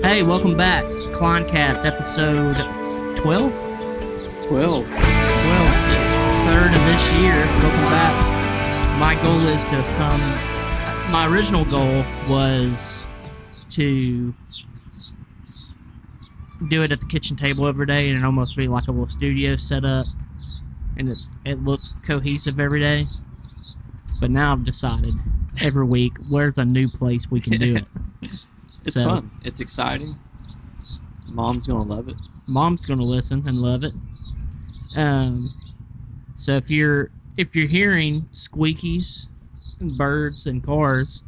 Hey, welcome back. CLINEcast, episode 12? 12. The third of this year. Welcome back. My goal is to come... My original goal was to do it at the kitchen table every day and almost be like a little studio set up and it looked cohesive every day. But now I've decided every week, where's a new place we can do it? It's fun. It's exciting. Mom's going to love it. Mom's going to listen and love it. So if you're hearing squeakies and birds and cars,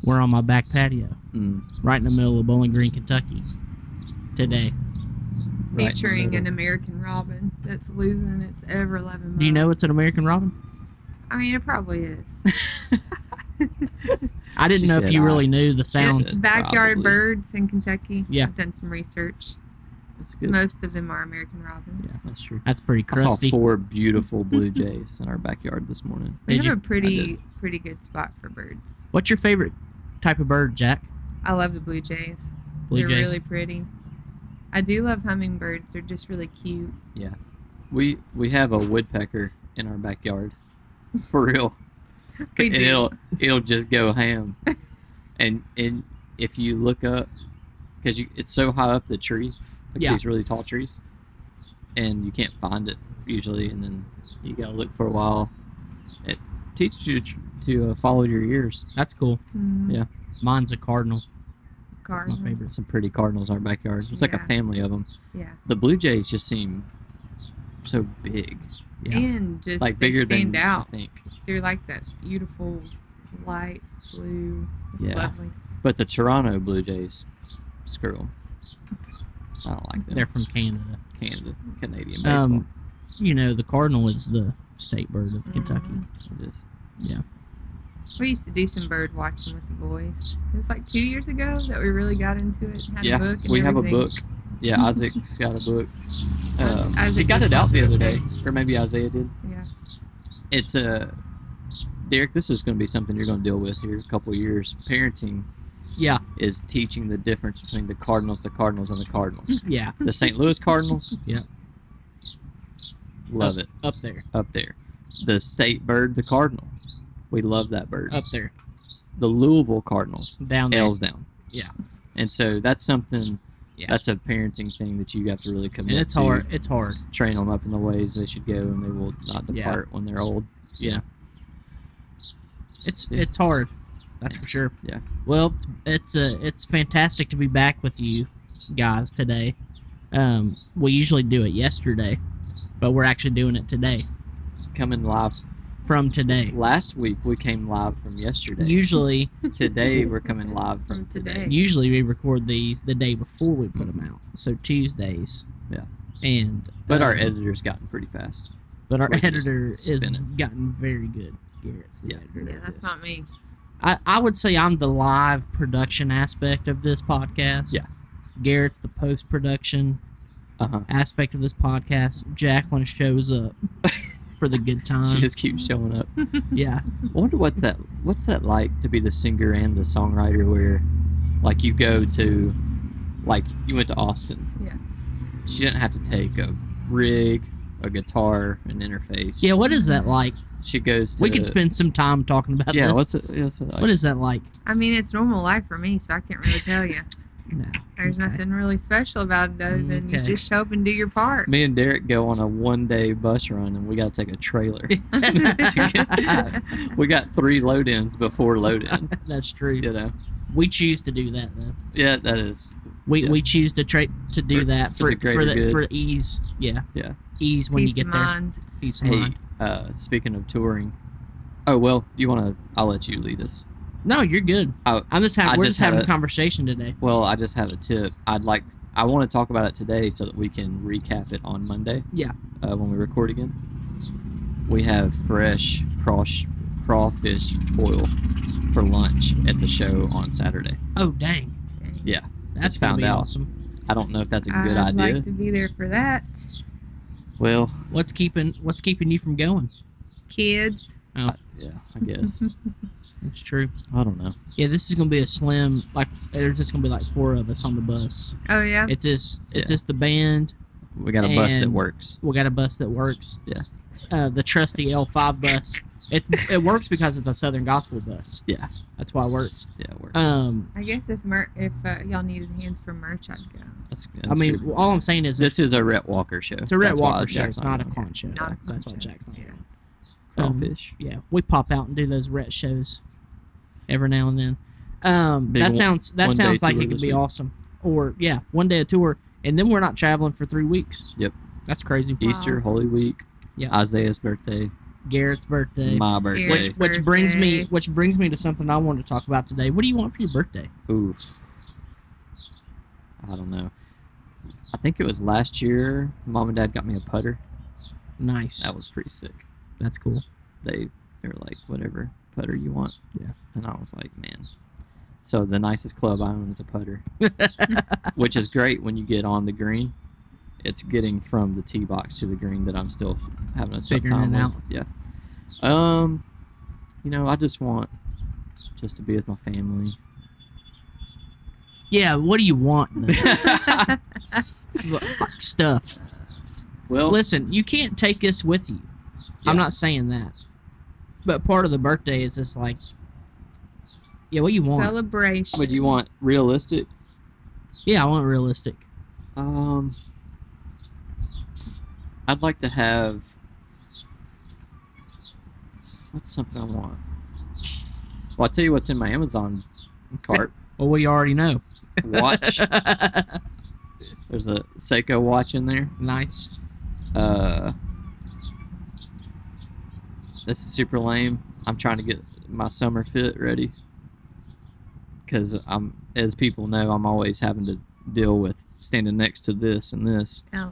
we're on my back patio, right in the middle of Bowling Green, Kentucky, today. Featuring an American robin that's losing its ever-loving mind. Do you know it's an American robin? I mean, it probably is. I didn't know if you really knew the sounds. It's backyard Probably. Birds in Kentucky. Yeah. I've done some research. It's good. Most of them are American robins. Yeah, that's true. That's pretty I saw crusty. 4 beautiful blue jays in our backyard this morning. We Did have you? a pretty good spot for birds. What's your favorite type of bird, Jack? I love the blue jays. Blue They're jays? really pretty. I do love hummingbirds. They're just really cute. Yeah. We have a woodpecker in our backyard. For real. We And do. it'll just go ham. and if you look up, because it's so high up the tree, like Yeah. these really tall trees, and you can't find it usually, and then you gotta look for a while. It teaches you to follow your ears. That's cool. Yeah. Mine's a cardinal. Cardinal. That's my favorite. Some pretty cardinals in our backyard. There's like a Yeah. family of them. Yeah. The blue jays just seem so big, Yeah. And just like they bigger stand than out. I think. They're like that beautiful light blue. It's Yeah. lovely. But the Toronto Blue Jays, screw them. I don't like them. They're from Canada. Canadian baseball. You know, the cardinal is the state bird of Kentucky. It is. Yeah. We used to do some bird watching with the boys. It was like 2 years ago that we really got into it. Had Yeah, a book and we have a everything. book. Yeah, Isaac's got a book. Isaac He got just it out the bought other it. day, or maybe Isaiah did. Yeah. It's Derek, this is going to be something you're going to deal with here in a couple of years. Parenting Yeah. is teaching the difference between the Cardinals, and the Cardinals. Yeah. The St. Louis Cardinals. Yeah. Love it. Up there. Up there. The state bird, the Cardinal. We love that bird. Up there. The Louisville Cardinals. Down there. L's down. Yeah. And so that's something. Yeah. That's a parenting thing that you have to really commit And it's to. hard. It's hard. Train them up in the ways they should go, and they will not depart when they're old. Yeah. It's hard. That's for sure. Yeah. Well, it's fantastic to be back with you guys today. We usually do it yesterday, but we're actually doing it today. Coming live. From today. Last week we came live from yesterday. Usually Today we're coming live from today. Usually we record these the day before we put them out. So Tuesdays. Yeah. And But our editor's gotten pretty fast. But our we can just editor is spin it. gotten very good. Garrett's the Yeah. editor. Yeah, that's not me. I would say I'm the live production aspect of this podcast. Yeah. Garrett's the post-production Uh-huh. aspect of this podcast. Jacqueline shows up for the good time. She just keeps showing up. Yeah. I wonder what's that like to be the singer and the songwriter where like you go to like you went to Austin. Yeah. She didn't have to take a rig, a guitar, an interface. Yeah, what is that like? She goes to We could spend some time talking about this. what's it like? What is that like? I mean, it's normal life for me, so I can't really tell you. No. There's Okay. nothing really special about it other than you Okay. just show up and do your part. Me and Derek go on a 1-day bus run and we got to take a trailer. We got 3 load-ins before load-in. That's true. You know. We choose to do that though. Yeah, that is. We choose to do For- that for the greater good. for ease. Yeah. Yeah. Ease when Peace you of get there. mind. Peace of Hey, mind. speaking of touring. Oh well, I'll let you lead us. No, you're good. Oh, We're just had having a- a conversation today. Well, I just have a tip. I want to talk about it today so that we can recap it on Monday. Yeah. When we record again. We have fresh crawfish boil for lunch at the show on Saturday. Oh dang. Dang. Yeah. That's Just gonna found be out. awesome. I don't know if that's a good I'd idea. like to be there for that. Well, What's keeping you from going? Kids. Oh, yeah, I guess. It's true. I don't know. Yeah, this is gonna be a slim. Like, there's just gonna be like 4 of us on the bus. Oh yeah. It's just the band. We got a bus that And works. We got a bus that works. Yeah. The trusty L5 bus. It works because it's a Southern Gospel bus. Yeah. That's why it works. Yeah, it works. I guess if y'all needed hands for merch, I'd go. That's true. All I'm saying is this is a Rhett Walker show. it's a Rhett That's why Walker show. Jack's It's not a on. Quan show. Not a That's Quan why show. Jack's not Yeah. on. Crawfish. Yeah, we pop out and do those Rhett shows every now and then. Big That sounds one-day like tour it could this be week. awesome. Or yeah, one day a tour, and then we're not traveling for 3 weeks. Yep. That's crazy. Wow. Easter, Holy Week. Yeah. Isaiah's birthday. Garrett's birthday. My birthday. Garrett's Which brings me birthday. to something I wanted to talk about today. What do you want for your birthday? Oof. I don't know. I think it was last year. Mom and Dad got me a putter. Nice. That was pretty sick. That's cool. They were like, whatever putter you want. Yeah. And I was like, man. So the nicest club I own is a putter, which is great when you get on the green. It's getting from the tee box to the green that I'm still having a tough Figuring time it with. out. Yeah. I just want just to be with my family. Yeah. What do you want? Then? Stuff. Well, Listen, you can't take us with you. Yeah. I'm not saying that. But part of the birthday is just like, yeah, what do you want? Celebration. but you want realistic? Yeah, I want realistic. I'd like to have. What's something I want? Well, I'll tell you what's in my Amazon cart. Well, we already know. Watch. There's a Seiko watch in there. Nice. This is super lame. I'm trying to get my summer fit ready. Because as people know, I'm always having to deal with standing next to this and this. LOL.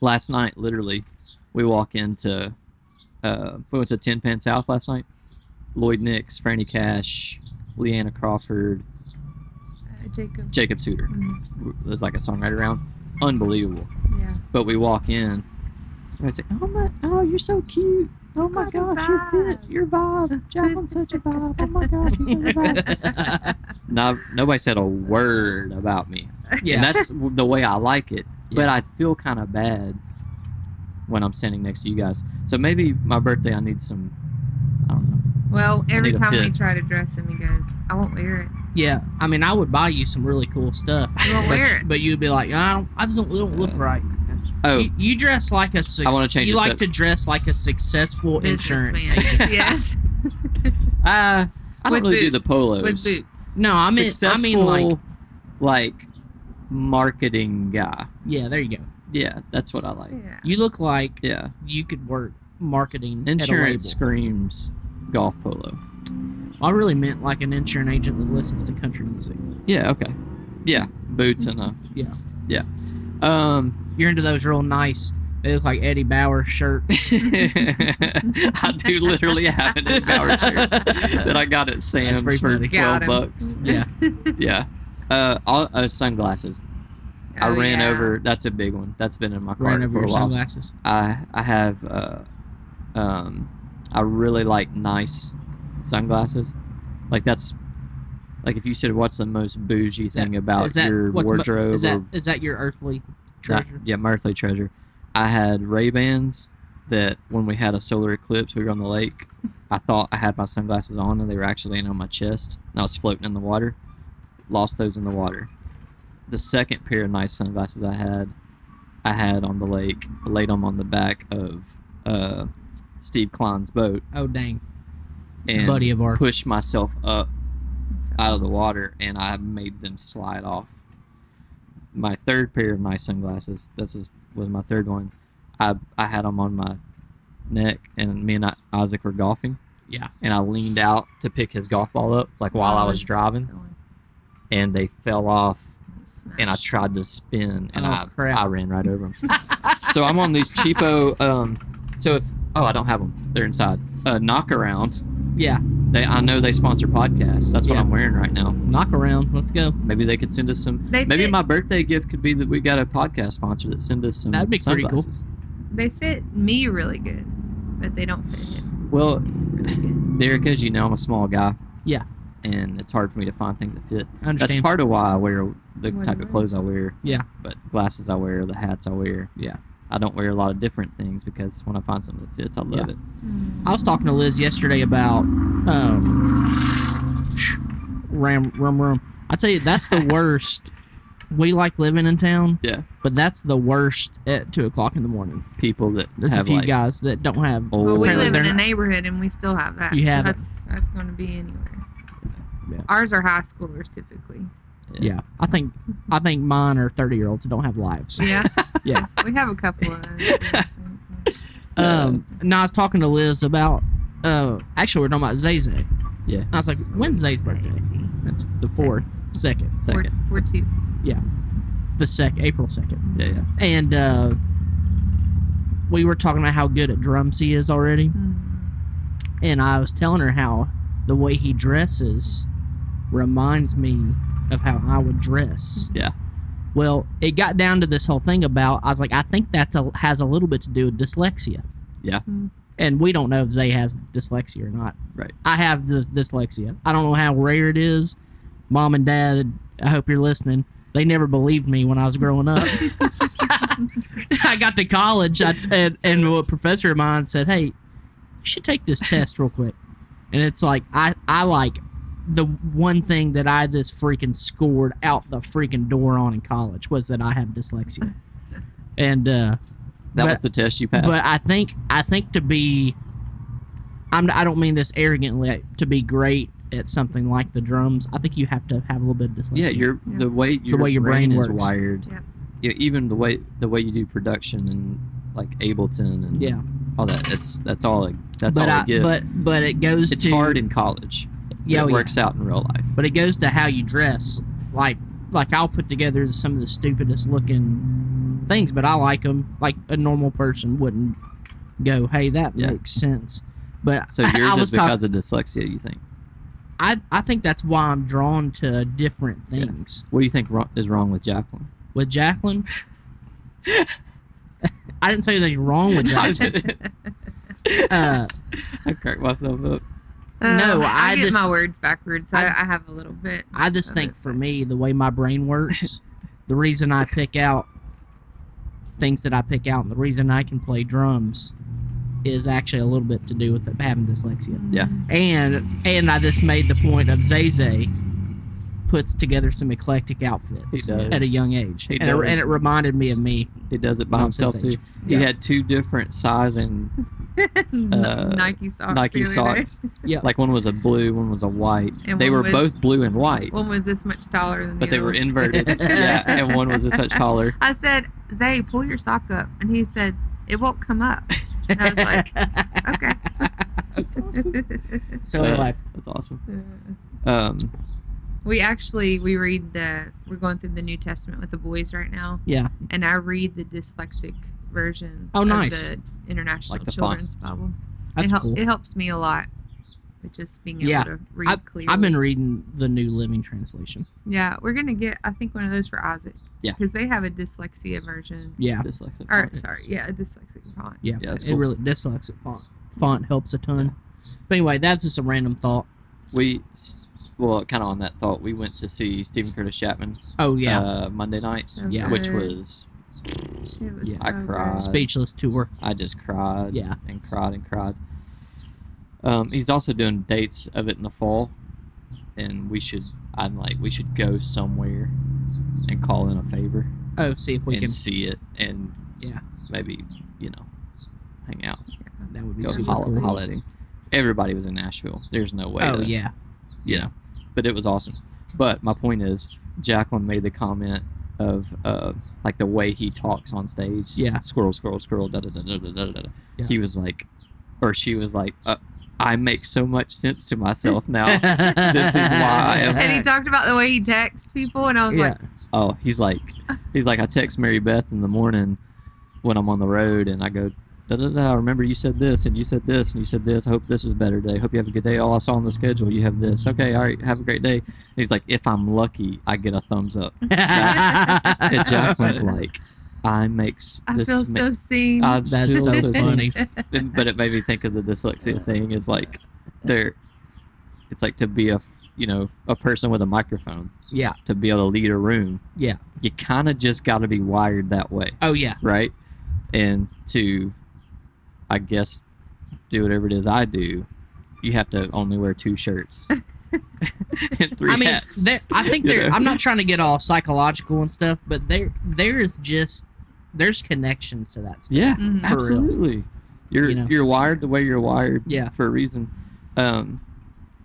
Last night, literally, we walk into, we went to 10 Pen South last night. Lloyd Nix, Franny Cash, Leanna Crawford, Jacob. Souter. Mhm. There's like a songwriter around. Unbelievable. Yeah. But we walk in, and I say, oh, you're so cute. Oh my Fucking gosh, you're fit. vibe. Your vibe. Jacqueline's such a vibe. Oh my gosh, you're such a vibe. No, nobody said a word about me. Yeah. And that's the way I like it. But Yeah. I feel kind of bad when I'm standing next to you guys. So maybe my birthday, I need some, I don't know. Well, every need a time we fit. try to dress him, he goes, "I won't wear it." Yeah, I mean, I would buy you some really cool stuff. You won't but, wear it. But you'd be like, I just don't look right. Oh, You dress like a. I wanna change You the like sub- to dress like a successful insurance Businessman. agent. Yes. I don't With really do the boots. polos. With boots. No, I mean Successful, like, marketing guy. yeah, there you go. Yeah, that's what I like. Yeah. You look like Yeah. you could work marketing Insurance at a label. screams golf polo. I really meant like an insurance agent that listens to country music. Yeah, okay. Yeah, boots and Yeah. yeah. You're into those real nice. They look like Eddie Bauer shirts. I do literally have an Eddie Bauer shirt that I got at Sam's pretty for funny. Got $12. Yeah. Yeah. Sunglasses. I Oh, ran yeah. over. That's a big one. That's been in my Ran cart over for your a while. sunglasses. I have I really like nice sunglasses. Like that's like if you said what's the most bougie thing about your wardrobe Is that your earthly treasure? yeah, my earthly treasure. I had Ray-Bans that when we had a solar eclipse, we were on the lake. I thought I had my sunglasses on and they were actually laying on my chest and I was floating in the water. Lost those in the water. The second pair of nice sunglasses I had on the lake, laid them on the back of Steve Klein's boat Oh dang! and Buddy of ours. pushed myself up out of the water and I made them slide off. My third pair of nice sunglasses, was my third one. I had them on my neck and me and Isaac were golfing Yeah. and I leaned out to pick his golf ball up like while I was driving and they fell off and I tried to spin and Oh, crap. I ran right over them. So I'm on these cheapo I don't have them. They're inside. Knock Around. Yeah. I know they sponsor podcasts. That's what Yeah. I'm wearing right now. Knock around. Let's go. Maybe they could send us some. They Maybe fit- my birthday gift could be that we got a podcast sponsor that send us some That'd be pretty cool. sunglasses. They fit me really good, but they don't fit him. Well, Derek, as you know, I'm a small guy. Yeah. And it's hard for me to find things that fit. I understand. That's part of why I wear the What type it of clothes I is. wear. Yeah. But glasses I wear, the hats I wear. Yeah. I don't wear a lot of different things because when I find something that fits, I love it. I was talking to Liz yesterday about rum. I tell you, that's the worst. We like living in town. Yeah. But that's the worst at 2:00 in the morning. People that There's a have few like guys that don't have. old. Well, we Apparently live in they're a not- neighborhood and we still have that. You so have it. that's going to be anywhere. Yeah. Ours are high schoolers typically. Yeah, I think mine are 30-year-olds that don't have lives. Yeah. Yeah. We have a couple of those. No, I was talking to Liz about. Actually, we're talking about Zay Zay. Yeah. I was like, when's Zay's birthday? That's the 4th, second, Second. 4-2. April 2nd. Yeah, yeah. And we were talking about how good at drums he is already. And I was telling her how the way he dresses reminds me of how I would dress. Yeah. Well, it got down to this whole thing about, I was like, I think has a little bit to do with dyslexia. Yeah. And we don't know if Zay has dyslexia or not. Right. I have dyslexia. I don't know how rare it is. Mom and Dad, I hope you're listening. They never believed me when I was growing up. I got to college, and a professor of mine said, "Hey, you should take this test real quick." And it's like I like the one thing that I just freaking scored out the freaking door on in college was that I have dyslexia. And That was the test you passed. but I think to be, I don't mean this arrogantly, to be great at something like the drums, I think you have to have a little bit of dyslexia. yeah, the way your brain is works. wired. Yeah. Yeah, even the way you do production and like Ableton and Yeah. all that. That's all. That's but all I give. but it goes it's to hard in college. Yeah, It well, works out in real life. But it goes to how you dress. Like I'll put together some of the stupidest looking things, but I like them. Like a normal person wouldn't go, "Hey, that Yeah. makes sense." But So I yours was is because of dyslexia, you think? I think that's why I'm drawn to different things. What do you think is wrong with Jacqueline? With Jacqueline, I didn't say anything wrong with Jacqueline. I cracked myself up. No, I get just- my words backwards. I have a little bit. I just of think it, for but- me, the way my brain works, the reason I pick out things that I pick out, and the reason I can play drums is actually a little bit to do with having dyslexia. Yeah. And I just made the point of Zay Zay puts together some eclectic outfits He does. at a young age. He And does. it reminded me of me. He does it by When I was his himself too. age. He Yeah. had 2 different size and Nike socks. Nike the other day. socks. Yeah. Like one was a blue, one was a white. And They one were was- both blue and white, One was this much taller than the but they other were one. inverted. Yeah, and one was this much taller. I said, "Zay, pull your sock up," and he said, "It won't come up." And I was like, "Okay." That's awesome. So anyway, That's awesome. we're going through the New Testament with the boys right now, yeah. and I read the dyslexic version Oh, nice. of the International Like the Children's Bible. That's cool. It helps me a lot with just being able Yeah. to read clearly. I've been reading the New Living Translation. Yeah, we're gonna get, I think, one of those for Isaac. Yeah. Because they have a dyslexia version. Yeah. Dyslexic. Or sorry, yeah, a dyslexic font. Yeah. Yeah, that's It cool. really, dyslexic font helps a ton. But anyway, that's just a random thought. Well, kind of on that thought, we went to see Stephen Curtis Chapman Oh, yeah. Monday night, So Yeah. which good. was It was Yeah. so I good. cried. Speechless tour. I just cried. Yeah. And cried and cried. He's also doing dates of it in the fall, and we should go somewhere and call in a favor Oh, see if we and can. see it and Yeah. maybe hang out, That would be go super holler, cool. holler at him. Everybody was in Nashville. There's no way. Oh, to, yeah. But it was awesome. But my point is, Jacqueline made the comment of like the way he talks on stage. Yeah. Squirrel, squirrel, squirrel. Da da da da da da da. Yeah. He was like, or she was like, I make so much sense to myself now. This is why I am. And he talked about the way he texts people, and I was like, Oh, he's like, I text Mary Beth in the morning when I'm on the road, and I go, da da da. Remember you said this, and you said this, and you said this. I hope this is a better day. Hope you have a good day. Oh, I saw on the schedule you have this. Okay, all right. Have a great day. And he's like, if I'm lucky, I get a thumbs up. And Jacqueline's like, I makes I this feel so seen. I That's feel so seen. funny. But it made me think of the dyslexia thing. Is like it's like to be a person with a microphone, Yeah. to be able to lead a room. Yeah. You kind of just got to be wired that way, Oh yeah. right? And to, I guess, do whatever it is I do, you have to only wear 2 shirts and 3 hats. I think You know? I'm not trying to get all psychological and stuff, but there's connections to that stuff. Yeah, Mhm. For real. absolutely. You're wired the way you're wired. Yeah. For a reason.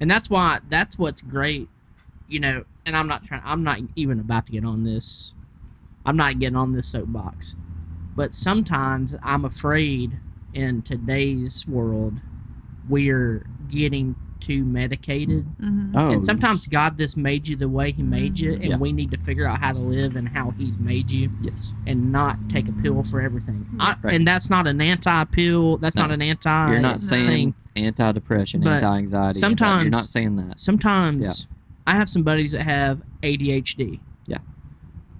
And that's what's great, and I'm not even about to get on this. I'm not getting on this soapbox. But sometimes I'm afraid in today's world we're getting too medicated. Mhm. Oh, And sometimes God just made you the way He made you, and Yeah. we need to figure out how to live and how He's made you, yes. and not take a pill for everything. Right. And that's not an anti-pill. That's No. not an anti. You're not No. saying anti-depression, But anti-anxiety. sometimes- you're not saying that. Sometimes I have some buddies that have ADHD. Yeah.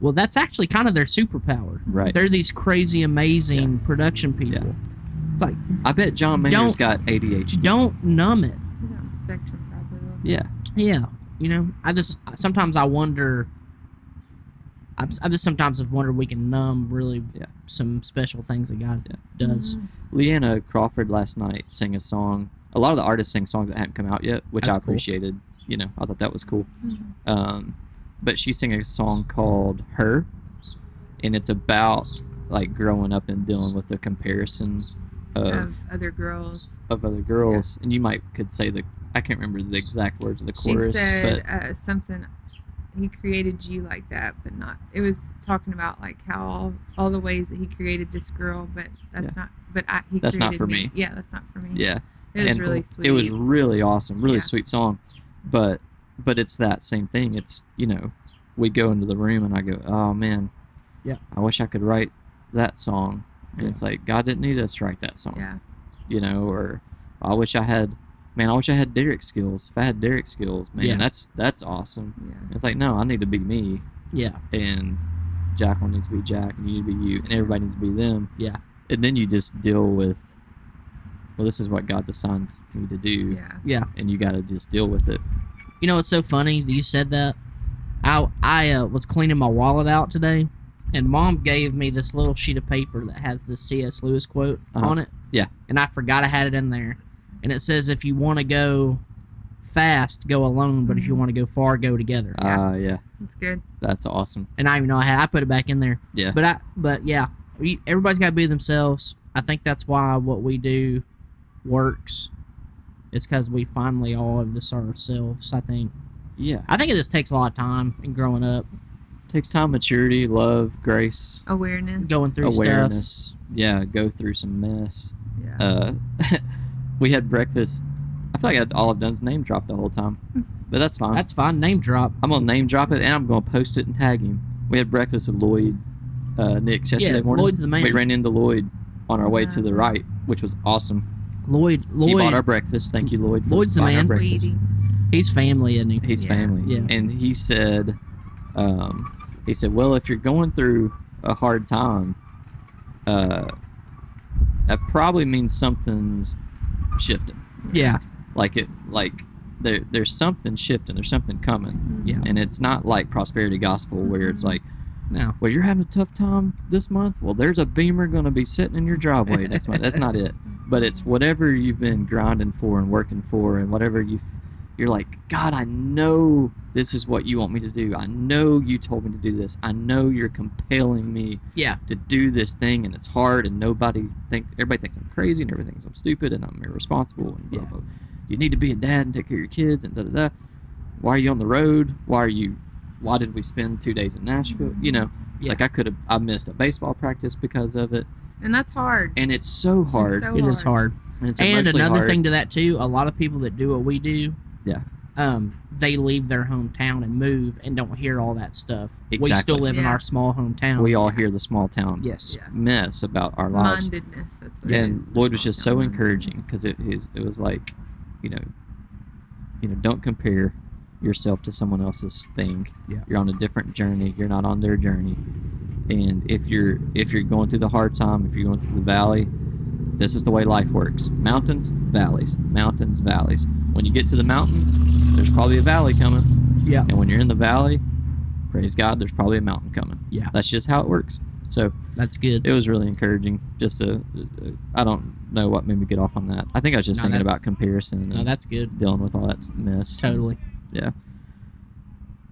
Well, that's actually kind of their superpower. Right. They're these crazy, amazing production people. Yeah. It's like, I bet John Mayer's Don't- got ADHD. don't numb it. He's on the spectrum, probably. Yeah. Yeah, sometimes I wonder. I just sometimes have wondered we can numb really some special things that God does. Mhm. Leanna Crawford last night sang a song. A lot of the artists sing songs that hadn't come out yet, which That's I cool. appreciated. I thought that was cool. Mhm. But she sang a song called "Her," and it's about like growing up and dealing with the comparison of Other girls. other girls. And you could say I can't remember the exact words of the She chorus, said something. He created you like that, but not. It was talking about like how all the ways that he created this girl, but that's not. But he That's not created for me. Yeah, that's not for me. but yeah, it was and really sweet. it was really awesome, really Yeah. sweet song. But it's that same thing. It's we go into the room and I go, oh man, Yeah. I wish I could write that song. And Yeah. it's like God didn't need us to write that song. Yeah. Or I wish I had Derek's skills. If I had Derek's skills, man, Yeah. that's awesome. Yeah. It's like, no, I need to be me, Yeah, and Jacqueline needs to be Jack, and you need to be you, and everybody needs to be them. Yeah. And then you just deal with, well, this is what God's assigned me to do, Yeah. and you got to just deal with it. It's so funny that you said that. I was cleaning my wallet out today, and Mom gave me this little sheet of paper that has the C.S. Lewis quote Uh-huh. on it. Yeah. And I forgot I had it in there. And it says, if you want to go fast, go alone, but if you want to go far, go together. Yeah, It's good. that's awesome. And I didn't even know I put it back in there. Yeah. But yeah, everybody's got to be themselves. I think that's why what we do works. It's because we finally all of this ourselves, I think. Yeah. I think it just takes a lot of time in growing up, Takes time, maturity, love, grace, Awareness. going through stuff. awareness. Yeah, go through some mess. Yeah. We had breakfast. I feel like all I've done is name drop the whole time, but that's fine. That's fine. Name drop. I'm gonna name drop it and I'm gonna post it and tag him. We had breakfast with Lloyd, Nick's yesterday morning. Lloyd's the man. We ran into Lloyd on our way to the right, which was awesome. Lloyd. He bought our breakfast. Thank you, Lloyd. For Lloyd's the buying our man. breakfast. Sweetie. He's family, isn't he? He's Yeah. family. Yeah. And he said, well, if you're going through a hard time, that probably means something's shifting. Yeah. There's something shifting. There's something coming. Yeah. And it's not like prosperity gospel where it's like, No. well, you're having a tough time this month. Well, there's a Beamer going to be sitting in your driveway next month. That's not it. But it's whatever you've been grinding for and working for, and whatever you're like, God, I know this is what you want me to do. I know you told me to do this. I know you're compelling me Yeah. to do this thing, and it's hard, and everybody thinks I'm crazy, and everybody thinks I'm stupid, and I'm irresponsible, and blah, Yeah. blah. You need to be a dad and take care of your kids, and da da da. Why are you on the road? Why did we spend 2 days in Nashville? It's Yeah. like I missed a baseball practice because of it, And that's hard. and it's so hard. so It is hard. And it's And emotionally another hard. thing to that too, a lot of people that do what we do, Yeah. They leave their hometown and move and don't hear all that stuff. We Exactly. still live in Yeah. our small hometown. We all hear the small town Yes. Yeah. mess about our lives. Mindedness. That's what it And is. Lloyd was just so Small encouraging mindedness. because it was like, don't compare yourself to someone else's thing. Yeah. You're on a different journey. You're not on their journey. And if you're going through the hard time, if you're going through the valley, this is the way life works. Mountains, valleys. Mountains, valleys. When you get to the mountain, there's probably a valley coming. Yeah. And when you're in the valley, praise God, there's probably a mountain coming. Yeah. That's just how it works. So That's good. it was really encouraging. Just to, I don't know what made me get off on that. I think I was just thinking about comparison No, and that's good. dealing with all that mess. Totally. Yeah.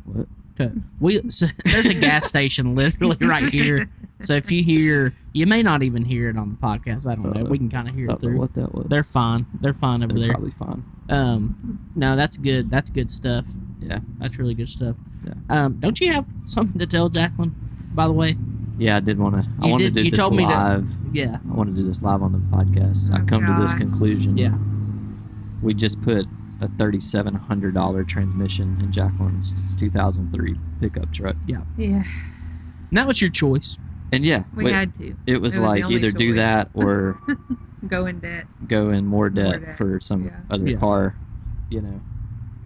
What? There's a gas station literally right here. So if you hear, you may not even hear it on the podcast. I don't know. We can kind of hear it through. What that was? They're fine. They're fine over there. Probably fine. No, that's good. That's good stuff. Yeah. That's really good stuff. Yeah. Don't you have something to tell Jacqueline? By the way. Yeah, I did want to. I wanted to do this live. Yeah. I want to do this live on the podcast. I come to this conclusion. Yeah. We just put a $3,700 transmission in Jacqueline's 2003 pickup truck. Yeah. Yeah. And that was your choice. And yeah, We had to. it was the like only either do choice. that or Go in debt. go in more debt for some Yeah. other Yeah. car, you know.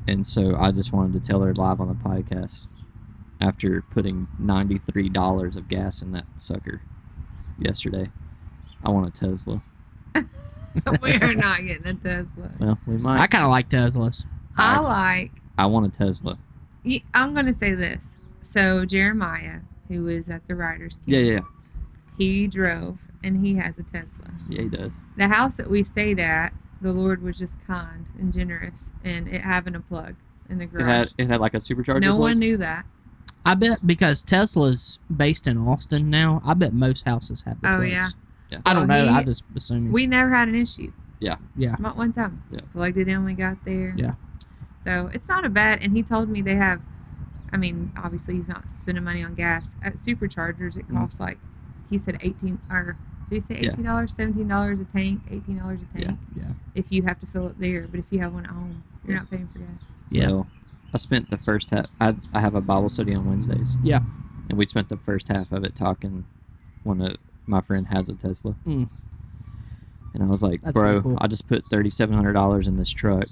And so I just wanted to tell her live on the podcast after putting $93 of gas in that sucker yesterday. I want a Tesla. We are not getting a Tesla. Well, we I might. kind of like Teslas. I want a Tesla. I'm going to say this. So Jeremiah, who was at the Writers' Camp, Yeah. he drove and he has a Tesla. Yeah, he does. The house that we stayed at, the Lord was just kind and generous, and it having a plug in the garage. It had like a supercharger. No plug? one knew that. I bet because Tesla's based in Austin now, I bet most houses have the Oh, plugs. yeah. Yeah. I don't Well, know. I just assume. We never had an issue. Yeah. Not one time. Yeah. Plugged it in when we got there. Yeah. So it's not a bad. And he told me they have. I mean, obviously he's not spending money on gas at superchargers. It costs like, he said $18 or did he say $18, $17 a tank, $18 a tank. Yeah. If you have to fill it there, but if you have one at home, you're not paying for gas. Yeah. Well, I spent the first half. I have a Bible study on Wednesdays. Yeah. And we spent the first half of it talking when my friend has a Tesla. Mm. And I was like, That's bro, pretty cool. I just put $3,700 in this truck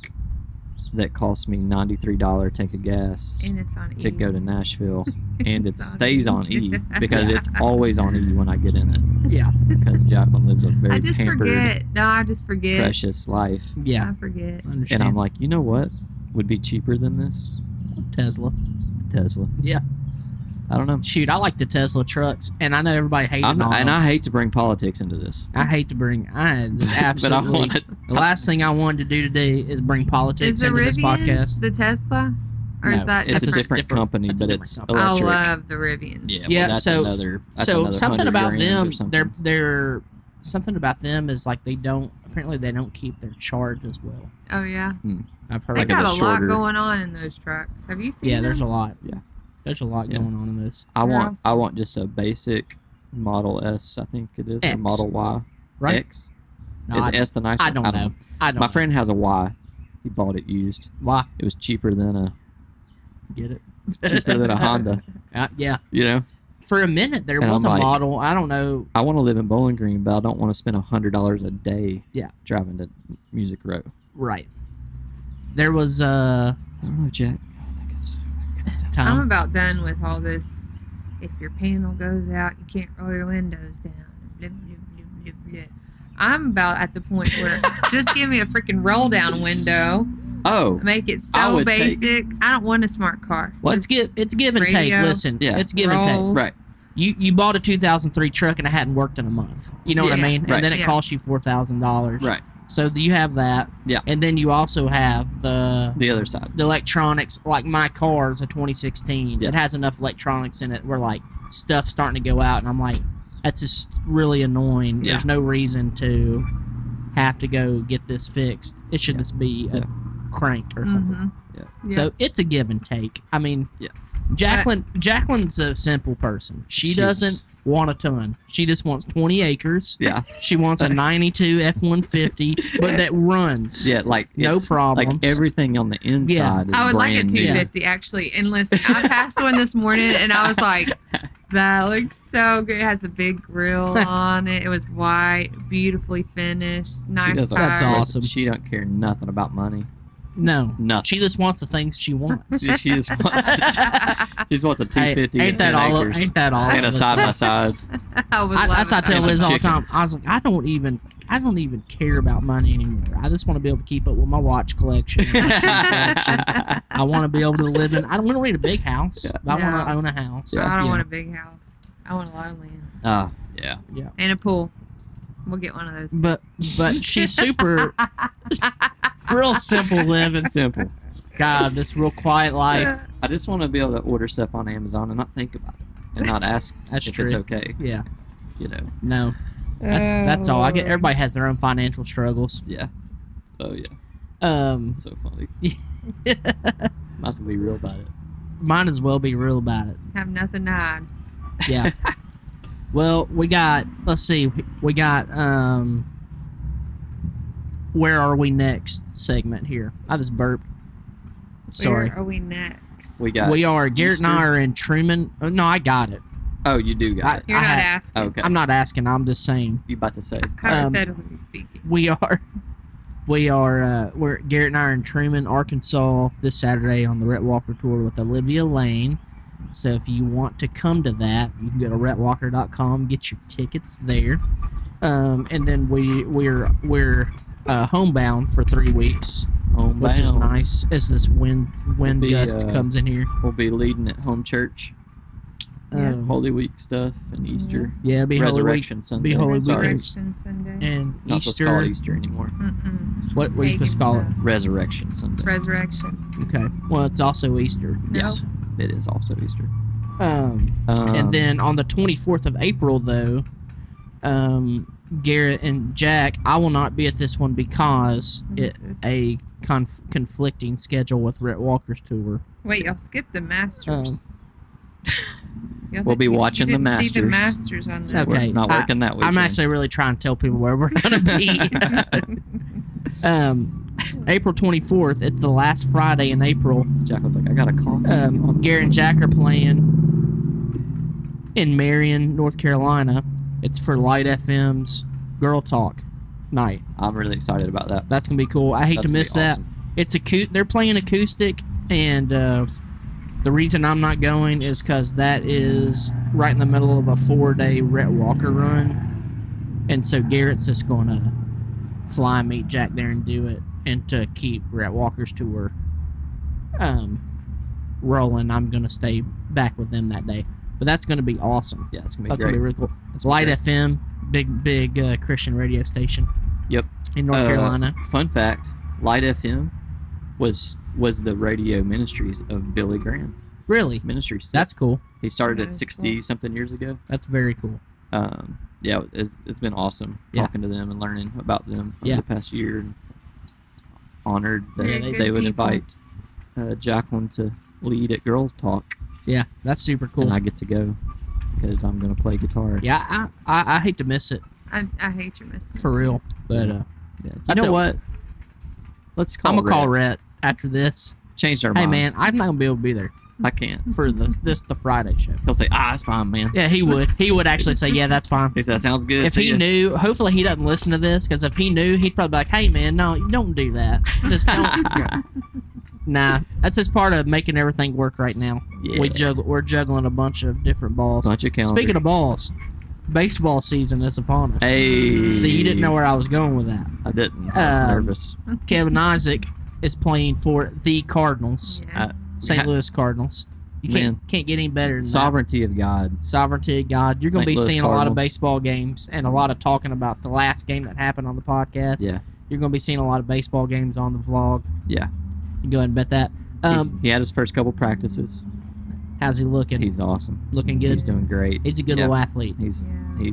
that cost me $93 tank of gas And it's on E. to go to Nashville. And it It's on stays E. on E because it's always on E when I get in it. Yeah. Because Jacqueline lives a very I just pampered, forget. No, I just forget. precious life. Yeah. I forget. I understand. And I'm like, you know what would be cheaper than this? Tesla. Tesla. Yeah. I don't know. Shoot, I like the Tesla trucks, and I know everybody hates I'm on not, and them. I hate to bring politics into this. I hate to bring. I just But I absolutely. want it. The last thing I wanted to do today is bring politics Is the into this Rivian podcast. the Tesla? Or is No, that It's a different? different company, That's a but different it's company. I electric. love the Rivians. Yeah, Yeah, well, that's so- another. That's So another something 100 about grand them, or something. they're something about them is like they don't. Apparently, they don't keep their charge as well. Oh yeah. I've heard. They Like of got it. a shorter- lot going on in those trucks. Have you seen Yeah, them? there's a lot. Yeah. There's a lot Yeah. going on in this. I They're want awesome. just a basic Model S, I think it is, or X. Model Y. Right? X. No, Is I, S the nice I one? don't know. I don't. My know. friend has a Y. He bought it used. Why? It was cheaper than a Get it? cheaper than a Honda. Yeah. You know, For a minute, there And was I'm a like- model. I don't know. I want to live in Bowling Green, but I don't want to spend $100 a day. Yeah. Driving to Music Row. Right. There was I don't know, Jack. I think it's I'm time. about done with all this. If your panel goes out, you can't roll your windows down. Blah, blah, blah, blah, blah. I'm about at the point where just give me a freaking roll down window. Oh, Make it I so would take- basic. I don't want a smart car. Well, it's give and take. Radio. Listen, Yeah. it's give and take. Roll. right. You bought a 2003 truck and it hadn't worked in a month. You know what I Yeah. mean? Right. And then it Yeah. cost you $4,000. Right. So you have that. Yeah. And then you also have the The other side. electronics. Like my car is a 2016. Yeah. It has enough electronics in it where like stuff's starting to go out, and I'm like, that's just really annoying. Yeah. There's no reason to have to go get this fixed. It should just be a Yeah. crank or something. Mhm. Yeah. Yeah. So it's a give and take. I mean, Yeah. Jacqueline's a simple person. She She's- doesn't want a ton. She just wants 20 acres. Yeah. She wants a 92 F-150, but that runs. Yeah, like No it's- problems. Like everything on the inside is I would like a brand new. 250 actually. And listen, I passed one this morning and I was like, that looks so good. It has a big grill on it. It was white, beautifully finished, She nice doesn't- tires. That's awesome. She don't care nothing about money. No. Nothing. She just wants the things she wants. She just wants. She just wants a 250 Ain't and that 10 all? acres Ain't that all? and a of us? side by side. I would love That's what I tell And some Liz all the time. chickens. I was like, I don't even care about money anymore. I just want to be able to keep up with my watch collection. And my shoe collection. I want to be able to live in. I don't want to need a big house. Yeah. But I want No. to own a house. I don't you want know. a big house. I want a lot of land Yeah. and a pool. We'll get one of those. Too. But she's super, real simple living. Simple. God, this real quiet life. I just want to be able to order stuff on Amazon and not think about it and not ask That's if true. it's okay. Yeah. You know. No. That's all. I get. Everybody has their own financial struggles. Yeah. Oh yeah. So funny. Might as well be real about it. Might as well be real about it. Have nothing to hide. Yeah. Well, we got. Let's see. We got. Where are we next? Segment here. I just burped. Sorry. Where are we next? We got. We are. Garrett Easter. and I are in Truman. Oh, no, I got it. Oh, you do got it. You're I not had- asking. Okay. I'm not asking. I'm just saying. You about to say? Hypothetically speaking. We are. We're Garrett and I are in Truman, Arkansas this Saturday on the Rhett Walker tour with Olivia Lane. So if you want to come to that, you can go to rhettwalker.com, get your tickets there. And then we're homebound for 3 weeks, Homebound. which is nice as this wind be, gust comes in here. We'll be leading at home church, Yeah. Holy Week stuff, and Easter, Yeah, it'll be Holy Week Resurrection Sunday. be Holy Week. Sorry, Resurrection Sunday. and not supposed to call it Easter. Easter anymore. Mm-mm. What are you supposed to call it? Pagan stuff. Resurrection It's Sunday. resurrection. Okay. Well, it's also Easter. No. Yes. It is also Easter. And then on the 24th of April, though, Garrett and Jack, I will not be at this one because What is it's this? a conflicting schedule with Rhett Walker's tour. Wait, y'all skipped the Masters. Y'all We'll be you watching the didn't See the Masters. Masters on there. Okay. We're not working that weekend. I'm actually really trying to tell people where we're going to be. April 24th, it's the last Friday in April. Jack was like, I got a cough. Garrett and Jack are playing in Marion, North Carolina. It's for Light FM's Girl Talk night. I'm really excited about that. That's gonna be cool. I hate That's to gonna miss be that. awesome. It's they're playing acoustic, and the reason I'm not going is because that is right in the middle of a 4-day Rhett Walker run, and so Garrett's just gonna fly and meet Jack there and do it, and to keep Rhett Walker's tour rolling, I'm gonna stay back with them that day. But that's gonna be awesome. Yeah, it's gonna be That's great. gonna be really cool. It's gonna be Light great. FM, big Christian radio station. Yep. In North Carolina. Fun fact: Light FM was the radio ministries of Billy Graham Really? Ministries. That's cool. He started That at is 60 cool. something years ago. That's very cool. Yeah, it's been awesome Yeah. talking to them and learning about them over Yeah. the past year. And honored that They're they good would people. invite Jacqueline to lead at Girl Talk, Yeah, that's super cool. and I get to go because I'm gonna play guitar. Yeah, I hate to miss it I hate your missing. for real, but Yeah. You I know tell- what? Let's call. I'm gonna call Rhett. Rhett after this. Changed our Hey mind. man, I'm not gonna be able to be there I can't. for the Friday show. He'll say, "It's fine, man." Yeah, he would. He would actually say, "Yeah, that's fine." He said, "That sounds good." If to he you." knew, hopefully he doesn't listen to this, because if he knew, he'd probably be like, "Hey man, no, don't do that. Just don't." Nah, that's just part of making everything work right now. Yeah. We're juggling a bunch of different balls. bunch of calendar. Speaking of balls, baseball season is upon us. hey, See, you didn't know where I was going with that. I didn't. I was nervous. Kevin Isaac is playing for the Cardinals, Yes. St. Louis Cardinals. You can't get any better than that. Sovereignty of God. Sovereignty of God. You're going to St. be Louis seeing a lot of Cardinals. baseball games and a lot of talking about the last game that happened on the podcast. Yeah. You're going to be seeing a lot of baseball games on the vlog. Yeah. You can go ahead and bet that. He had his first couple practices. How's he looking? He's awesome. Looking good. He's doing great. He's a good Yeah. little athlete. He's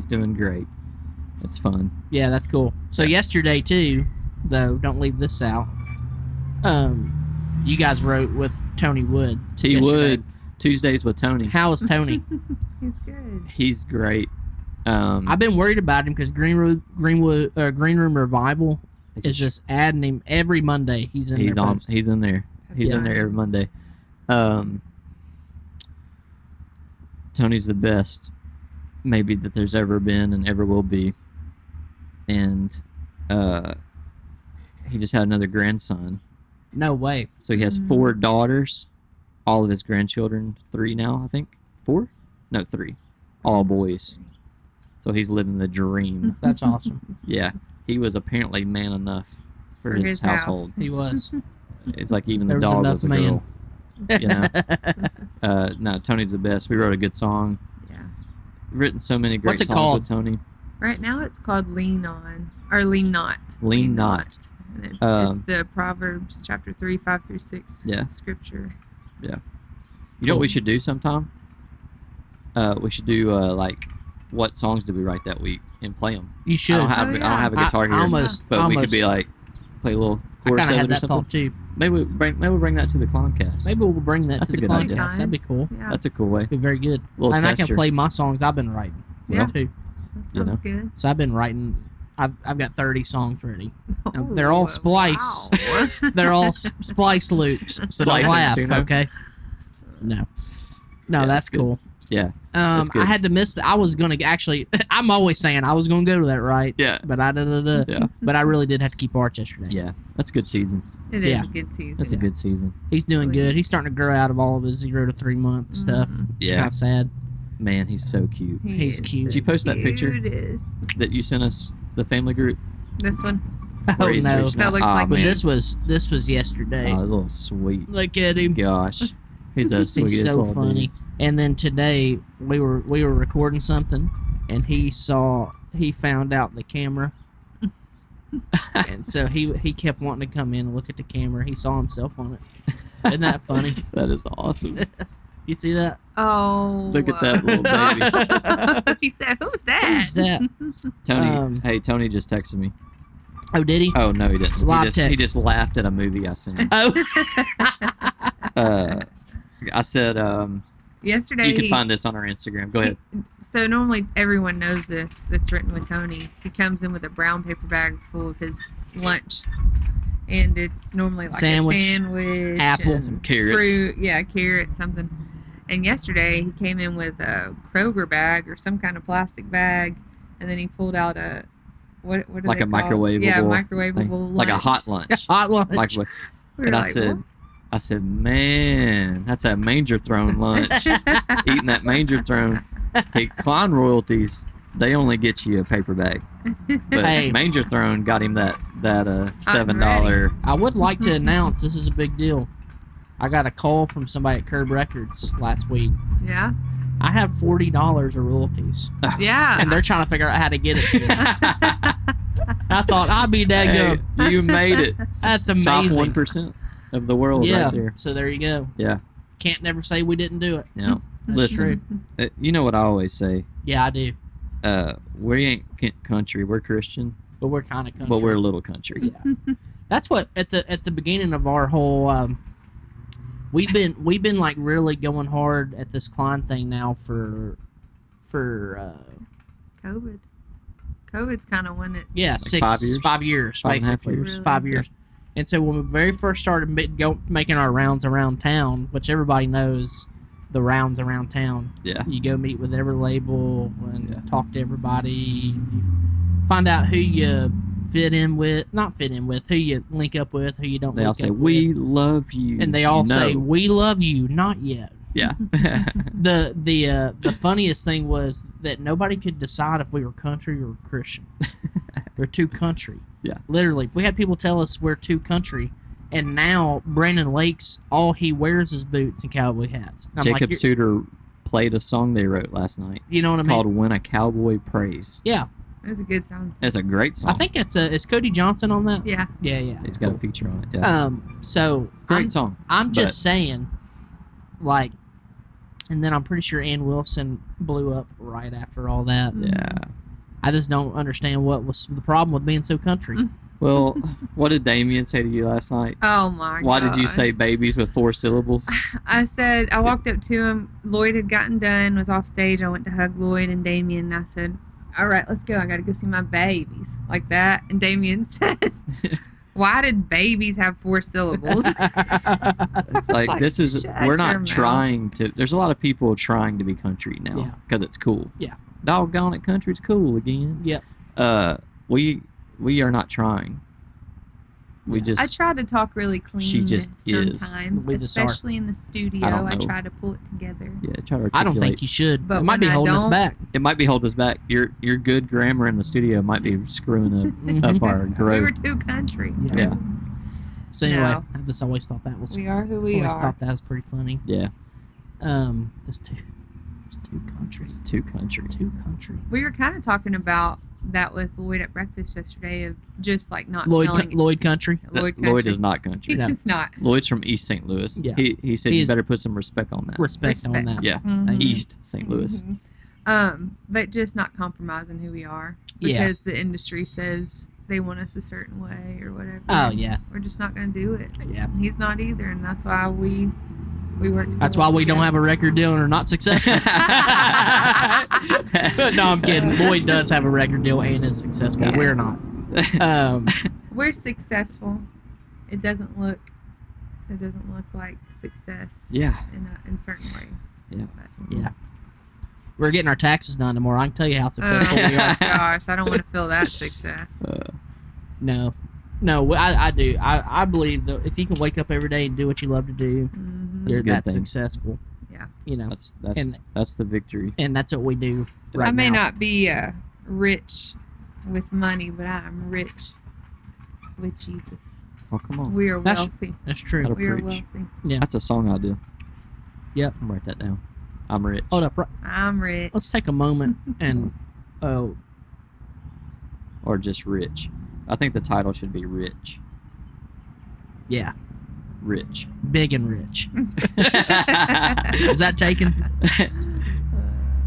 doing great. It's fun. Yeah, that's cool. So Yeah. yesterday too, though, don't leave this out. You guys wrote with Tony Wood. T yesterday. Wood, Tuesdays with Tony. How is Tony? He's good. He's great. I've been worried about him because Green Room Revival He's is just adding him every Monday. He's in he's there. on. He's in there. He's in there every Monday. Tony's the best, maybe that there's ever been and ever will be, and he just had another grandson No way. So he has 4 daughters. All of his grandchildren, 3 now, I think. 4? No, 3. All boys. So he's living the dream. That's awesome. Yeah. He was apparently man enough for his household. house. He was. It's like even There the was dog enough was a man. girl. You know? No, Tony's the best. We wrote a good song. Yeah. Written so many great What's it songs called? with Tony. Right now it's called Lean On or Lean Not. Lean Not. And Um, it's the Proverbs chapter 3, 5 through 6 Yeah. scripture. You know what we should do sometime? We should do like what songs did we write that week and play them. You should. Oh, I don't have a guitar I here, almost, but we almost, could be like play a little I chorus kind of of had it or that thought something. too. Maybe we'll bring that to the CLINEcast. Maybe we'll bring that That's to a the good idea. podcast. That'd be cool. Yeah. That's a cool way. Be very good. Little And I tester. can play my songs I've been writing. Yeah. Too. That You know. sounds good. So I've been writing. I've got 30 songs ready. Oh, They're all splice. wow. They're all splice loops. So don't Splicing, laugh, you know? okay? No, Yeah, that's good. cool. Yeah. That's good. I had to miss. I was gonna actually. I'm always saying I was gonna go to that, right? Yeah. But Yeah. But I really did have to keep Arch yesterday. Yeah. That's a good season. It is Yeah. a good season. That's a good season. He's doing Sweet. good. He's starting to grow out of all of his 0 to 3 month stuff. Mhm. It's Yeah. kind of sad. Man, he's so cute. He He's is cute. the Did you post that picture? cutest. That you sent us, the family group. This one. Oh Where he's no! reaching That out. looks Aw, like But me. man. this was yesterday. Oh, a little sweet. Look at him. Gosh, he's a sweetest He's so little funny. dude. And then today we were recording something, and he found out the camera, and so he kept wanting to come in and look at the camera. He saw himself on it. Isn't that funny? That is awesome. You see that? Oh. Look at that little baby. He said, "Who's that?" Who's that? Tony, hey, Tony just texted me. Oh, did he? Oh no, he didn't. Live He text. just laughed at a movie I sent him. Oh, I said, Yesterday, you can find this on our Instagram. Go ahead. So normally everyone knows this. It's written with Tony. He comes in with a brown paper bag full of his lunch, and it's normally like Sandwich, a sandwich, apple, and some carrots. fruit, carrots, something. And yesterday he came in with a Kroger bag or some kind of plastic bag, and then he pulled out a what do Like they a call? microwavable Yeah, thing. microwavable Like a lunch. hot lunch. hot lunch. Microwave. We were And like, I said, man, that's a manger throne lunch. "What?" Eating that manger throne. Hey, Klein royalties, they only get you a paper bag. But Hey. Manger Throne got him that $7. I would like to announce this is a big deal. I got a call from somebody at Curb Records last week. Yeah, I have $40 of royalties, yeah. and they're trying to figure out how to get it to me. I thought I'd be that Hey, good. you made it. That's Top amazing. 1% of the world Yeah. right there. So there you go. Yeah. Can't never say we didn't do it. You know, That's listen, true. you know what I always say. Yeah, I do. We ain't country. We're Christian, But we're kind of country. but we're a little country. Yeah. That's what at the beginning of our whole we've been like really going hard at this Klein thing now for COVID's kind of when it. yeah, 5 years? 5 years, 5.5 basically years. Really? 5 years. And so when we very first started making our rounds around town, which everybody knows, the rounds around town. Yeah. You go meet with every label and Yeah. talk to everybody. You find out who you not fit in with, who you link up with, who you don't. They all link say, up "We with. love you," And they all No. say, "We love you." Not yet. "Yeah." The funniest thing was that nobody could decide if we were country or Christian. We're too country. Yeah. Literally, we had people tell us we're too country, and now Brandon Lakes, all he wears is boots and cowboy hats. And I'm Jacob like, Suter played a song they wrote last night you know what I mean? called "When a Cowboy Prays." Yeah, It's a good song. It's a great song. I think is Cody Johnson on that? Yeah. Yeah. it's got a feature on it. Yeah, So great song. I'm just saying, like, and then I'm pretty sure Ann Wilson blew up right after all that. Yeah. I just don't understand what was the problem with being so country. Well, what did Damien say to you last night? Oh my god. Why did you say babies with 4 syllables? I walked up to him. Lloyd had gotten done, was off stage. I went to hug Lloyd and Damien, and I said, "All right, let's go. I got to go see my babies." Like that. And Damien says, "Why did babies have 4 syllables?" It's like, like, this is, shut we're your not mouth. trying to, there's a lot of people trying to be country Yeah. now because it's cool. Yeah. Doggone it, country's cool again. Yep. We are not trying. We just. I try to talk really clean. She just is. sometimes, We just are. especially in the studio. I don't I know. try to pull it together. Yeah, try to articulate. I don't think you should. But It might be when I holding us don't- back. It might be holding us back. Your good grammar in the studio might be screwing up our We growth. were too country. Yeah. So anyway, No. I just always thought that was. We are who we always are. thought that was pretty funny. Yeah. Just two countries. Two country. Two country. We were kind of talking about that with Lloyd at breakfast yesterday of just like not Lloyd selling Lloyd country. Lloyd country. Lloyd is not country. No. He's not. Lloyd's from East St. Louis. Yeah. He said He you is- better put some respect on that. Respect on Respect. that. Yeah. Mhm. East St. Louis. Mhm. But just not compromising who we are Yeah. because the industry says they want us a certain way or whatever. Oh yeah, We're just not going to do it. yeah. And he's not either, and that's why we work. So That's why we don't have a record deal and are not successful. No, I'm kidding. Lloyd does have a record deal and is successful. Yes. We're not. We're successful. It doesn't look like success. Yeah. In certain ways. Yeah. But- Yeah. We're getting our taxes done tomorrow. I can tell you how Oh successful we are. gosh, I don't want to feel that success. No, I do. I believe that if you can wake up every day and do what you love to do, Mhm. That's a good that's thing. successful. Yeah. You know, That's the victory. and that's what we do right I may now. not be rich with money, but I'm rich with Jesus. Oh, come on. We are That's- wealthy. That's true. That'll We are preach. wealthy. That's a song I'll do. Yep. I'm write that down. I'm rich. Hold up. I'm rich. Let's take a moment and Or just rich. I think the title should be Rich. yeah, Rich. big and rich. Is that taken?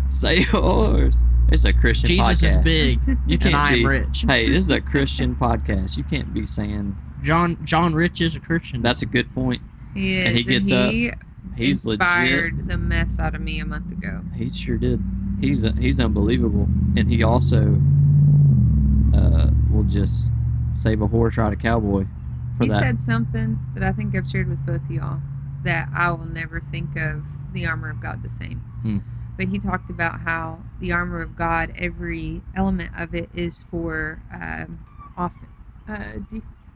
Say yours. It's a Christian Jesus podcast. is big, You and can't I am be, rich. Hey, this is a Christian podcast. You can't be saying John Rich is a Christian. that's a good point. He is, And he gets up. he He's inspired legit. the mess out of me a month ago. He sure did. He's unbelievable, and he also will just save a horse, ride a cowboy for He that. said something that I think I've shared with both of y'all that I will never think of the armor of God the same. Hmm. But he talked about how the armor of God, every element of it is for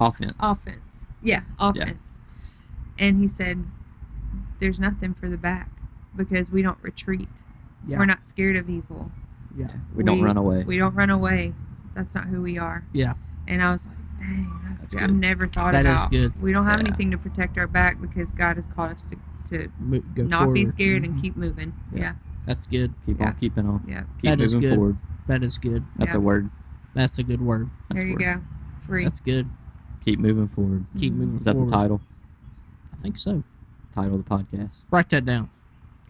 Offense. offense. Yeah, offense. And he said, there's nothing for the back because we don't retreat. Yeah. We're not scared of evil. Yeah. We don't run away. We don't run away. That's not who we are. Yeah. And I was like, dang, that's good. good. I've never thought That about is good. We don't have Yeah. anything to protect our back because God has called us to Go not forward. be scared and Mhm. keep moving. Yeah. That's good. Keep Yeah. on keeping on. Yeah. Keep That is moving good. forward. That is good. That's Yeah. a word. That's a good word. That's There you a word. go. Free. That's good. Keep moving forward. Keep Mhm. moving Is that the forward. title? I think so. Title of the podcast. Write that down.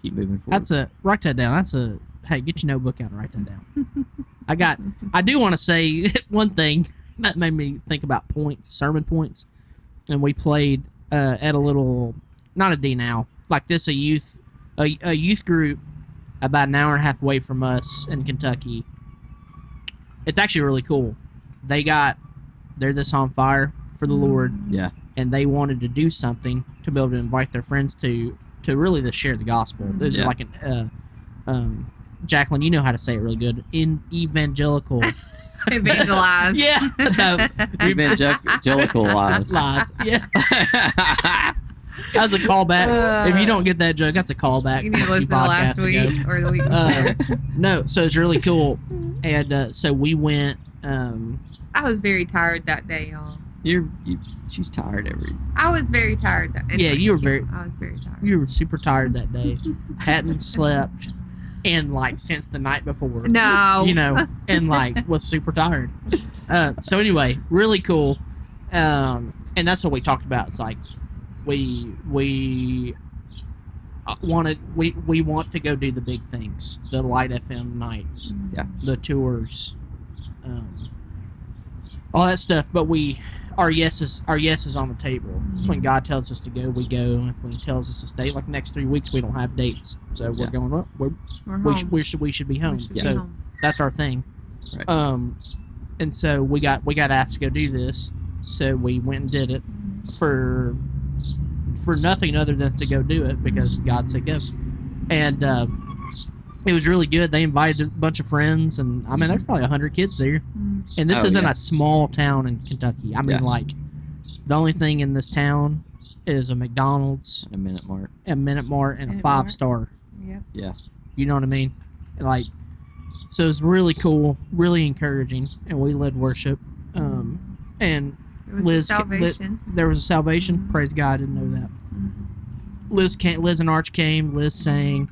Keep moving forward. Write that down. Hey, get your notebook out and write that down. I do want to say one thing that made me think about sermon points. And we played at a little, not a D now, like this, a youth group about an hour and a half away from us in Kentucky. It's actually really cool. They're this on fire for the Lord, Yeah. and they wanted to do something to be able to invite their friends to really to share the gospel. There's Yeah. like Jacqueline, you know how to say it really good. In evangelical. Evangelize. Yeah. No, Evangelical lies. lies. Yeah. That's a callback. If you don't get that joke, that's a callback. You need to from a few listen to last podcasts week ago. or the week before. No, so it's really cool. And so we went. I was very tired that day, y'all. She's tired every. I was very tired that Yeah, you were very- I was very tired. You were super tired that day. Hadn't slept in like since the night before. No. You know, and like was super tired. So anyway, really cool. And that's what we talked about. It's like we want to go do the big things, the Light FM nights, Yeah. the tours, all that stuff. But our yes is on the table. When God tells us to go, we go. If He tells us to stay, like the next 3 weeks, we don't have dates, so we're Yeah. going up. We're We home. should be home. We should be So home. that's our thing. Right. And so we got asked to go do this, so we went and did it for nothing other than to go do it because God said go, and it was really good. They invited a bunch of friends, and I mean there's probably 100 kids there, and this Oh, isn't yeah. a small town in Kentucky. I mean Yeah. like The only thing in this town is a McDonald's, A Minute Mart. a Minute Mart, and a Minute Mart. 5-star. Yep. You know what I mean? Like, so it's really cool, really encouraging, and we led worship. And It was Liz, a salvation. there was a salvation. Mhm. Praise God, I didn't know that. Mhm. Liz and Arch came. Liz sang,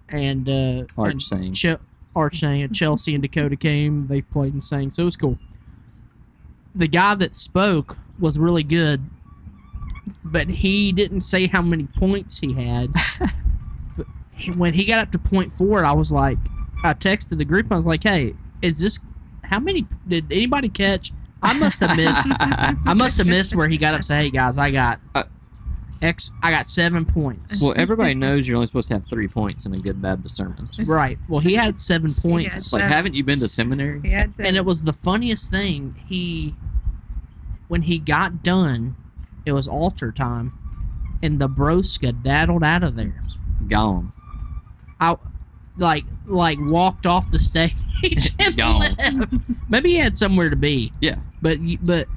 and Arch and saying. Arch sang. And Chelsea and Dakota came. They played and sang, so it was cool. The guy that spoke was really good, but he didn't say how many points he had. But when he got up to point 4, I was like, I texted the group. I was like, "Hey, is this? How many did anybody catch?" I must have missed. I must have missed where he got up and said, "Hey guys, I got I got 7 points." Well, everybody knows you're only supposed to have 3 points in a good Baptist sermon. Right. Well, he had 7 points. It's like, haven't you been to seminary? He had to, And it was the funniest thing. When he got done, it was altar time, and the bro skedaddled out of there. Gone. I like walked off the stage and Gone. left. Maybe he had somewhere to be. Yeah. But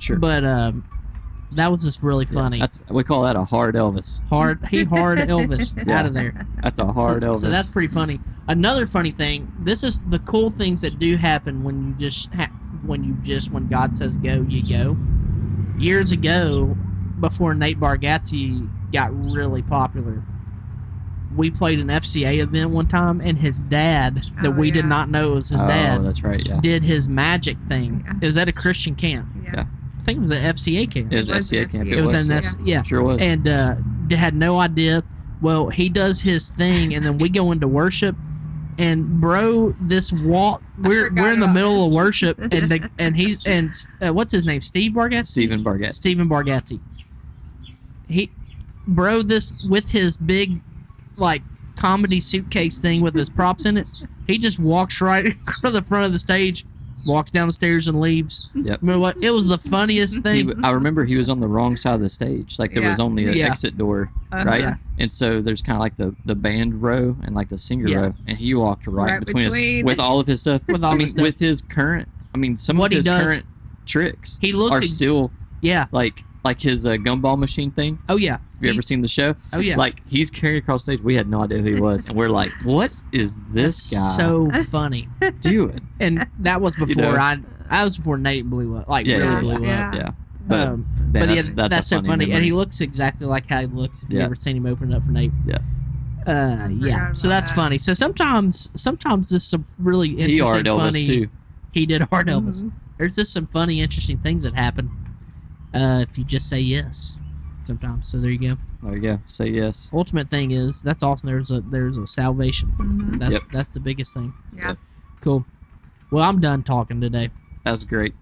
Sure. that was just really funny. Yeah, we call that a hard Elvis. hard Elvis Yeah. out of there. That's a hard Elvis. So that's pretty funny. Another funny thing. This is the cool things that do happen when you just when God says go, you go. Years ago, before Nate Bargatze got really popular, we played an FCA event one time, and his dad, that we did not know was his dad, that's right. Yeah. did his magic thing. Yeah. It was at a Christian camp. Yeah. I think it was an FCA camp. It was It was FCA an camp. FCA. It was was. an yeah. yeah. Sure was. And had no idea. Well, he does his thing, and then we go into worship, and bro, this walk. We're in the about middle of this. worship, and he's what's his name? Steve Bargatze. Stephen Bargatze. Stephen Bargatze. This with his big, like, comedy suitcase thing with his props in it. He just walks right to the front of the stage, walks down the stairs and leaves. Yep. You know what? It was the funniest thing. I remember he was on the wrong side of the stage. Like, there was Yeah. only an Yeah. exit door, Uh-huh. right? Yeah. And so there's kind of like the band row and like the singer Yeah. row, and he walked right between us between. with all of his stuff. With all his stuff. with his current. Some What of he his does- current tricks He looks are still yeah. like his gumball machine thing. Oh yeah. Have you ever seen the show? Oh yeah. Like, he's carrying across stage. We had no idea who he was, and we're like, "What is this guy So funny. doing?" And that was before know? I was before Nate blew up. Like Yeah, really yeah, blew up. Yeah, but But man, yeah, that's that's so a funny. And memory. he looks exactly like how he looks if you've Yeah. ever seen him open it up for Nate. Yeah. Yeah. forgot So about that's that. funny. So sometimes there's some really interesting, he hard Elvis funny. too. He did hard Elvis. Mhm. There's just some funny, interesting things that happen if you just say yes. Sometimes. So there you go. There you go. Say yes. Ultimate thing is that's awesome. There's a salvation. Mhm. That's the biggest thing. Yeah. Cool. Well, I'm done talking today. That's great.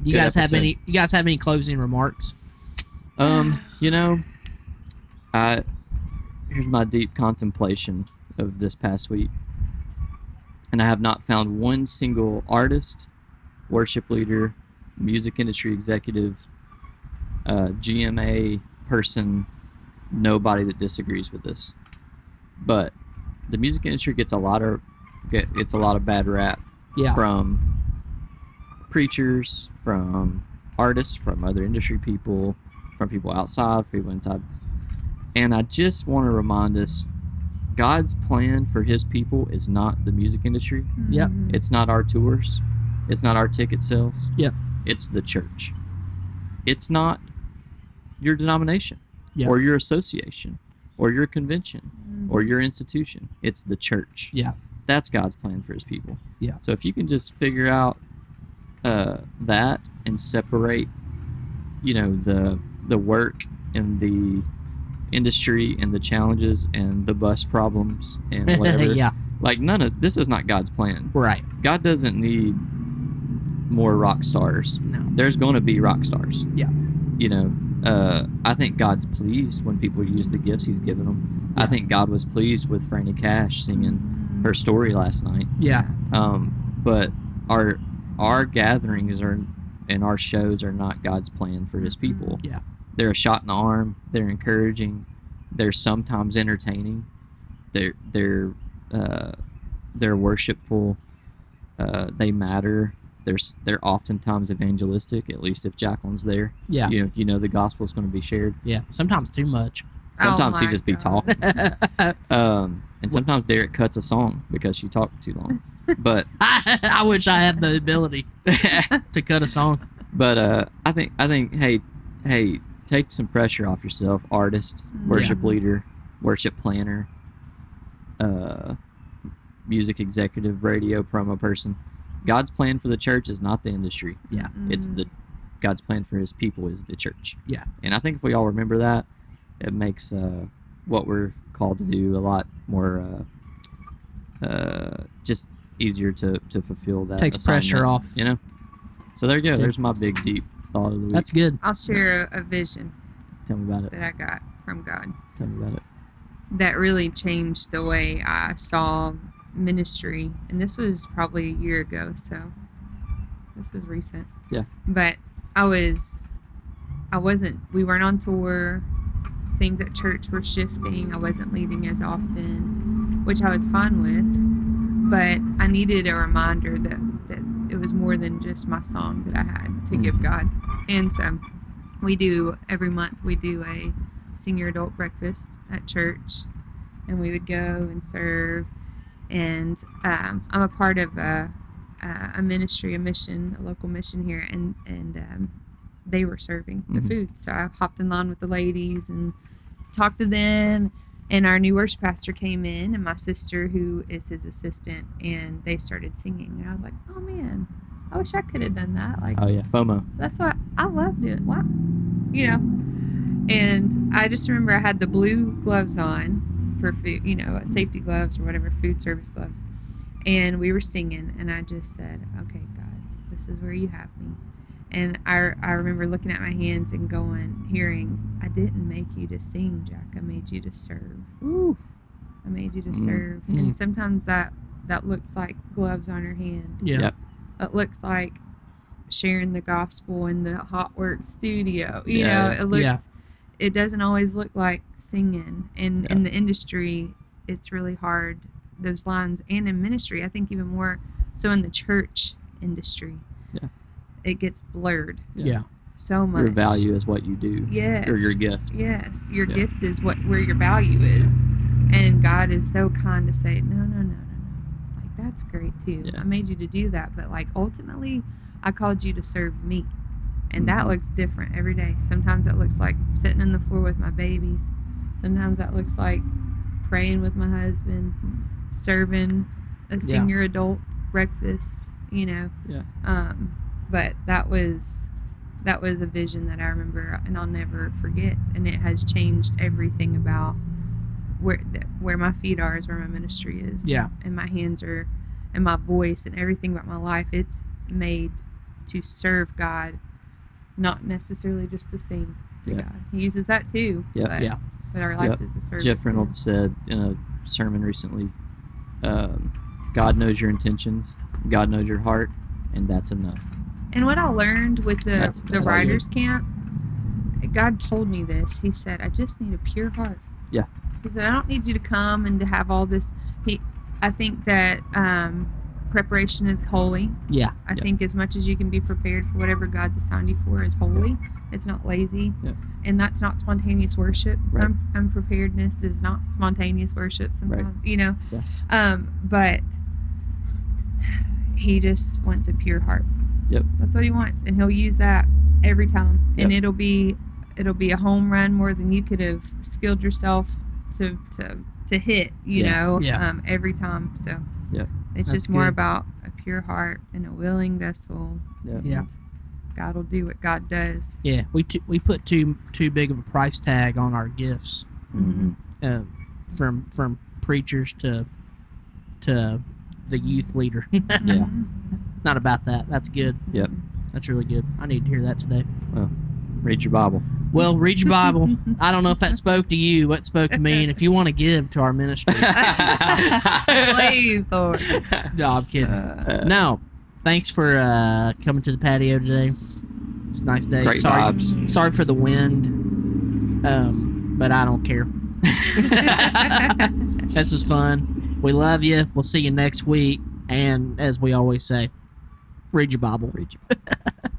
You Good guys have episode. any? You guys have any closing remarks? Here's my deep contemplation of this past week, and I have not found one single artist, worship leader, music industry executive, GMA person, nobody that disagrees with this. But the music industry gets a lot of bad rap Yeah. from preachers, from artists, from other industry people, from people outside, people inside. And I just want to remind us, God's plan for his people is not the music industry. Yep. Mhm. It's not our tours. It's not our ticket sales. Yep. It's the church. It's not your denomination Yep. or your association or your convention Mhm. or your institution. It's the church. Yeah. That's God's plan for his people. Yeah. So if you can just figure out that and separate, the work and the industry and the challenges and the bus problems and whatever. Yeah. Like, this is not God's plan. Right. God doesn't need more rock stars. No. There's going to be rock stars. Yeah. I think God's pleased when people use the gifts he's given them. Yeah. I think God was pleased with Franny Cash singing her story last night. Yeah. But our gatherings and our shows are not God's plan for his people. Yeah. They're a shot in the arm. They're encouraging. They're sometimes entertaining. They're worshipful. They matter. they're oftentimes evangelistic. At least if Jacqueline's there, Yeah. you know the gospel's going to be shared. Yeah. Sometimes too much. Sometimes he my just be gosh. talking. And sometimes Derek cuts a song because she talked too long. But I wish I had the ability to cut a song. but I think hey, take some pressure off yourself, artist, worship leader, worship planner, music executive, radio promo person. God's plan for the church is not the industry. Yeah. It's God's plan for his people is the church. Yeah. And I think if we all remember that, it makes what we're called to do a lot more just easier to fulfill that. Takes pressure assignment, off. You know. So there you go. Yeah. There's my big deep thought of the week. That's good. I'll share a vision Tell me about it. that I got from God Tell me about it. that really changed the way I saw ministry. And this was probably a year ago, so this was recent. Yeah. But we weren't on tour. Things at church were shifting. I wasn't leading as often, which I was fine with. But I needed a reminder that it was more than just my song that I had to give God. And so every month we do a senior adult breakfast at church, and we would go and serve. And I'm a part of a ministry, a local mission here, and they were serving the food. So I hopped in line with the ladies and talked to them. And our new worship pastor came in, and my sister, who is his assistant, and they started singing. And I was like, oh man, I wish I could have done that. Like, Oh yeah, FOMO. that's what I love doing. Wow. You know? And I just remember I had the blue gloves on for food, safety gloves or whatever, food service gloves. And we were singing, and I just said, okay, God, this is where you have me. And I remember looking at my hands and hearing, I didn't make you to sing, Jack. I made you to serve. Ooh. I made you to serve. And sometimes that looks like gloves on your hand. Yeah. Yep. It looks like sharing the gospel in the Hot Work studio. Yeah. It doesn't always look like singing. And in the industry, it's really hard, those lines. And in ministry, I think even more so in the church industry. Yeah. It gets blurred Yeah. so much. Your value is what you do. Yes. Or your gift. Yes. Your Yeah. gift is where your value is. And God is so kind to say, no. Like, that's great too. Yeah. I made you to do that. But like, ultimately, I called you to serve me. And that looks different every day. Sometimes it looks like sitting on the floor with my babies. Sometimes that looks like praying with my husband, serving a senior adult breakfast, Yeah. But that was a vision that I remember, and I'll never forget. And it has changed everything about where my feet are is where my ministry is. Yeah. And my hands are, and my voice and everything about my life. It's made to serve God, not necessarily just to sing to Yeah. God. He uses that too. Yep. But, Yeah. but our life Yep. is a service. Jeff to Him. Reynolds said in a sermon recently, God knows your intentions, God knows your heart, and that's enough. And what I learned with the That's writers camp, God told me this. He said, I just need a pure heart. Yeah. He said, I don't need you to come and to have all this. I think that preparation is holy. Yeah. I think as much as you can be prepared for whatever God's assigned you for is holy. It's not lazy. Yeah. And that's not spontaneous worship. Right. Unpreparedness is not spontaneous worship sometimes, Yeah. But he just wants a pure heart. Yep. That's what he wants. And he'll use that every time. And Yep. it'll be a home run more than you could have skilled yourself to hit, every time. So Yep. it's That's just more good. about a pure heart and a willing vessel. Yeah. Yeah. And God will do what God does. Yeah. We put too big of a price tag on our gifts, from preachers to the youth leader. Yeah. It's not about that. That's good. Yep. That's really good. I need to hear that today. Well, read your Bible. Well, read your Bible. I don't know if that spoke to you, what spoke to me, and if you want to give to our ministry. Please, Lord. No, I'm kidding. No. Thanks for coming to the patio today. It's a nice day. Great vibes. Sorry for the wind, but I don't care. This was fun. We love you. We'll see you next week. And as we always say, Read your Bible. Read your Bible.